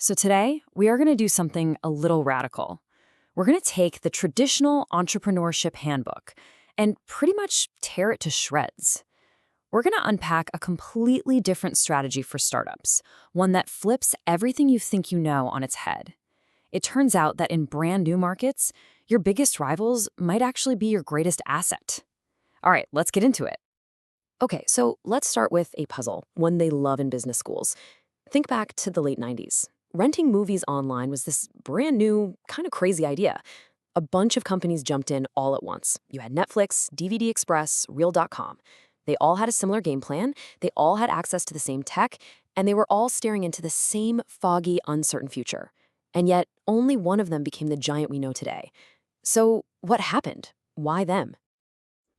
So today, we are going to do something a little radical. We're going to take the traditional entrepreneurship handbook and pretty much tear it to shreds. We're going to unpack a completely different strategy for startups, one that flips everything you think you know on its head. It turns out that in brand new markets, your biggest rivals might actually be your greatest asset. All right, let's get into it. Okay, so let's start with a puzzle, one they love in business schools. Think back to the late 90s. Renting movies online was this brand new, kind of crazy idea. A bunch of companies jumped in all at once. You had Netflix, DVD Express, Reel.com. They all had a similar game plan, they all had access to the same tech, and they were all staring into the same foggy, uncertain future. And yet, only one of them became the giant we know today. So, what happened? Why them?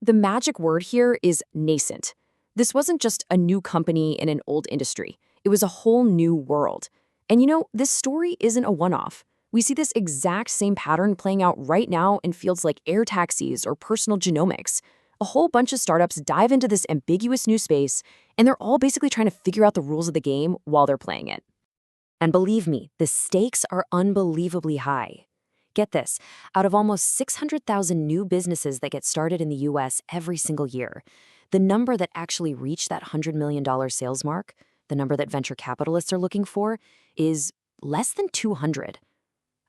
The magic word here is nascent. This wasn't just a new company in an old industry. It was a whole new world. And this story isn't a one-off. We see this exact same pattern playing out right now in fields like air taxis or personal genomics. A whole bunch of startups dive into this ambiguous new space, and they're all basically trying to figure out the rules of the game while they're playing it. And believe me, the stakes are unbelievably high. Get this, out of almost 600,000 new businesses that get started in the US every single year, the number that actually reach that $100 million sales mark, the number that venture capitalists are looking for, is less than 200.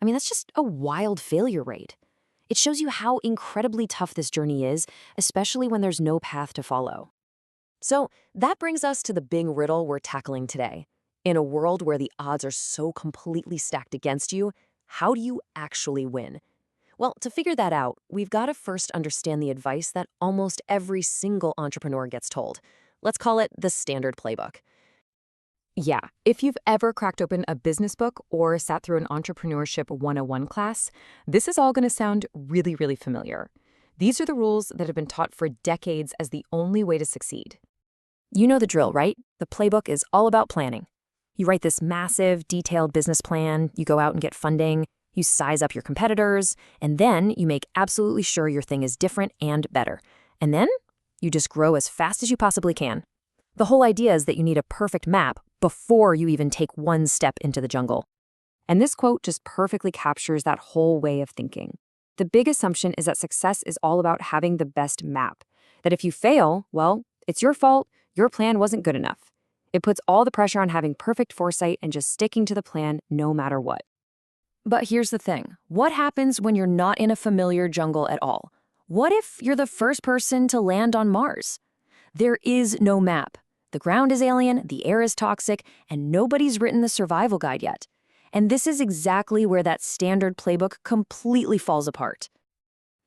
I mean, that's just a wild failure rate. It shows you how incredibly tough this journey is, especially when there's no path to follow. So that brings us to the big riddle we're tackling today. In a world where the odds are so completely stacked against you, how do you actually win? Well, to figure that out, we've got to first understand the advice that almost every single entrepreneur gets told. Let's call it the standard playbook. Yeah, if you've ever cracked open a business book or sat through an entrepreneurship 101 class, this is all going to sound really, really familiar. These are the rules that have been taught for decades as the only way to succeed. You know the drill, right? The playbook is all about planning. You write this massive, detailed business plan, you go out and get funding, you size up your competitors, and then you make absolutely sure your thing is different and better. And then you just grow as fast as you possibly can. The whole idea is that you need a perfect map before you even take one step into the jungle. And this quote just perfectly captures that whole way of thinking. The big assumption is that success is all about having the best map. That if you fail, well, it's your fault, your plan wasn't good enough. It puts all the pressure on having perfect foresight and just sticking to the plan no matter what. But here's the thing. What happens when you're not in a familiar jungle at all? What if you're the first person to land on Mars? There is no map. The ground is alien, the air is toxic, and nobody's written the survival guide yet. And this is exactly where that standard playbook completely falls apart.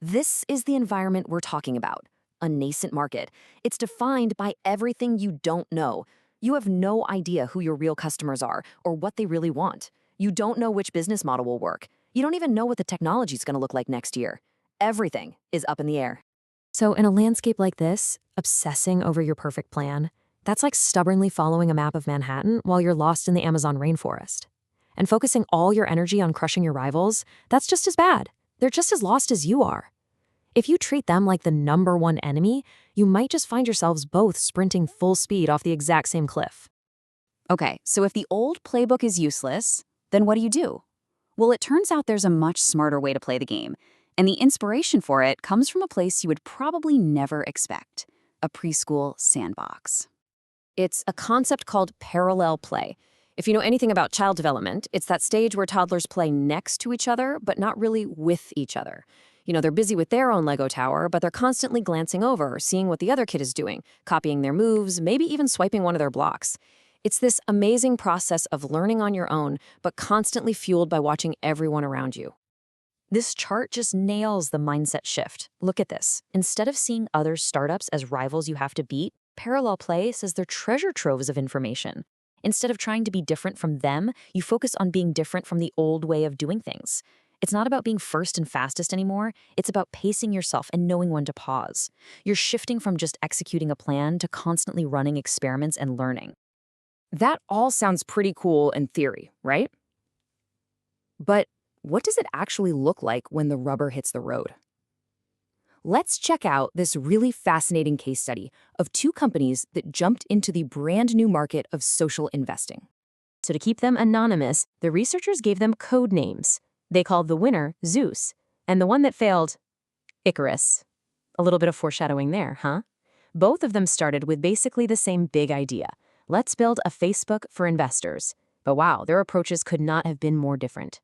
This is the environment we're talking about, a nascent market. It's defined by everything you don't know. You have no idea who your real customers are or what they really want. You don't know which business model will work. You don't even know what the technology is going to look like next year. Everything is up in the air. So in a landscape like this, obsessing over your perfect plan, that's like stubbornly following a map of Manhattan while you're lost in the Amazon rainforest. And focusing all your energy on crushing your rivals, that's just as bad. They're just as lost as you are. If you treat them like the number one enemy, you might just find yourselves both sprinting full speed off the exact same cliff. Okay, so if the old playbook is useless, then what do? Well, it turns out there's a much smarter way to play the game, and the inspiration for it comes from a place you would probably never expect: a preschool sandbox. It's a concept called parallel play. If you know anything about child development, it's that stage where toddlers play next to each other, but not really with each other. They're busy with their own Lego tower, but they're constantly glancing over, seeing what the other kid is doing, copying their moves, maybe even swiping one of their blocks. It's this amazing process of learning on your own, but constantly fueled by watching everyone around you. This chart just nails the mindset shift. Look at this. Instead of seeing other startups as rivals you have to beat, parallel play says they're treasure troves of information. Instead of trying to be different from them, you focus on being different from the old way of doing things. It's not about being first and fastest anymore. It's about pacing yourself and knowing when to pause. You're shifting from just executing a plan to constantly running experiments and learning. That all sounds pretty cool in theory, right? But what does it actually look like when the rubber hits the road? Let's check out this really fascinating case study of two companies that jumped into the brand new market of social investing. So to keep them anonymous, the researchers gave them code names. They called the winner Zeus, and the one that failed, Icarus. A little bit of foreshadowing there, huh? Both of them started with basically the same big idea. Let's build a Facebook for investors. But wow, their approaches could not have been more different.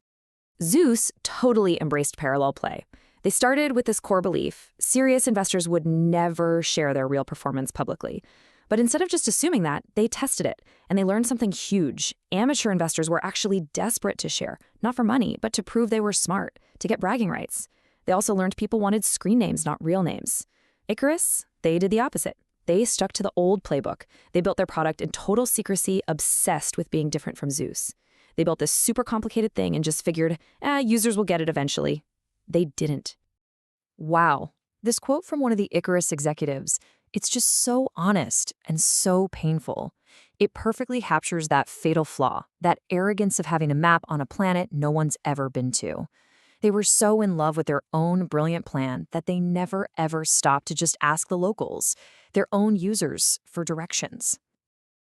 Zeus totally embraced parallel play. They started with this core belief: serious investors would never share their real performance publicly. But instead of just assuming that, they tested it, and they learned something huge. Amateur investors were actually desperate to share, not for money, but to prove they were smart, to get bragging rights. They also learned people wanted screen names, not real names. Icarus, they did the opposite. They stuck to the old playbook. They built their product in total secrecy, obsessed with being different from Zeus. They built this super complicated thing and just figured, users will get it eventually. They didn't. Wow. This quote from one of the Icarus executives, it's just so honest and so painful. It perfectly captures that fatal flaw, that arrogance of having a map on a planet no one's ever been to. They were so in love with their own brilliant plan that they never ever stopped to just ask the locals, their own users, for directions.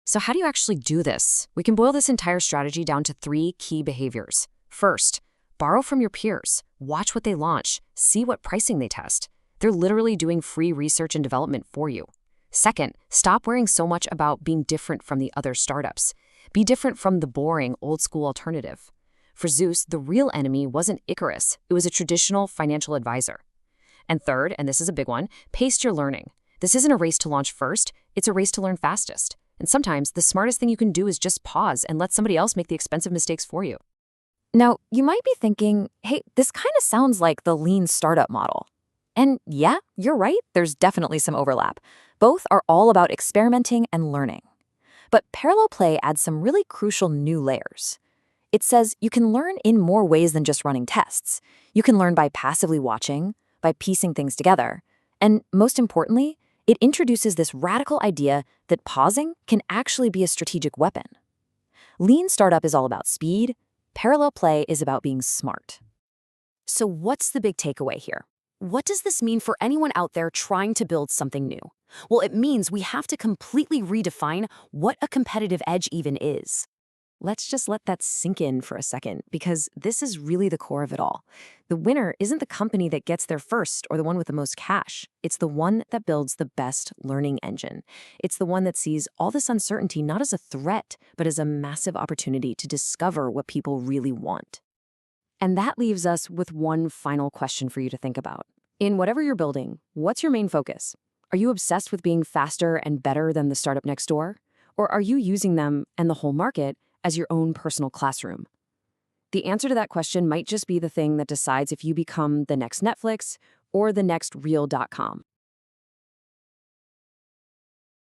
So how do you actually do this? We can boil this entire strategy down to 3 key behaviors. First, borrow from your peers. Watch what they launch. See what pricing they test. They're literally doing free research and development for you. Second, stop worrying so much about being different from the other startups. Be different from the boring, old-school alternative. For Zeus, the real enemy wasn't Icarus. It was a traditional financial advisor. And third, and this is a big one, pace your learning. This isn't a race to launch first. It's a race to learn fastest. And sometimes the smartest thing you can do is just pause and let somebody else make the expensive mistakes for you. Now, you might be thinking, hey, this kind of sounds like the lean startup model. And yeah, you're right, there's definitely some overlap. Both are all about experimenting and learning. But parallel play adds some really crucial new layers. It says you can learn in more ways than just running tests. You can learn by passively watching, by piecing things together. And most importantly, it introduces this radical idea that pausing can actually be a strategic weapon. Lean startup is all about speed. Parallel play is about being smart. So what's the big takeaway here? What does this mean for anyone out there trying to build something new? Well, it means we have to completely redefine what a competitive edge even is. Let's just let that sink in for a second, because this is really the core of it all. The winner isn't the company that gets there first or the one with the most cash. It's the one that builds the best learning engine. It's the one that sees all this uncertainty not as a threat, but as a massive opportunity to discover what people really want. And that leaves us with one final question for you to think about. In whatever you're building, what's your main focus? Are you obsessed with being faster and better than the startup next door? Or are you using them and the whole market as your own personal classroom? The answer to that question might just be the thing that decides if you become the next Netflix or the next Real.com.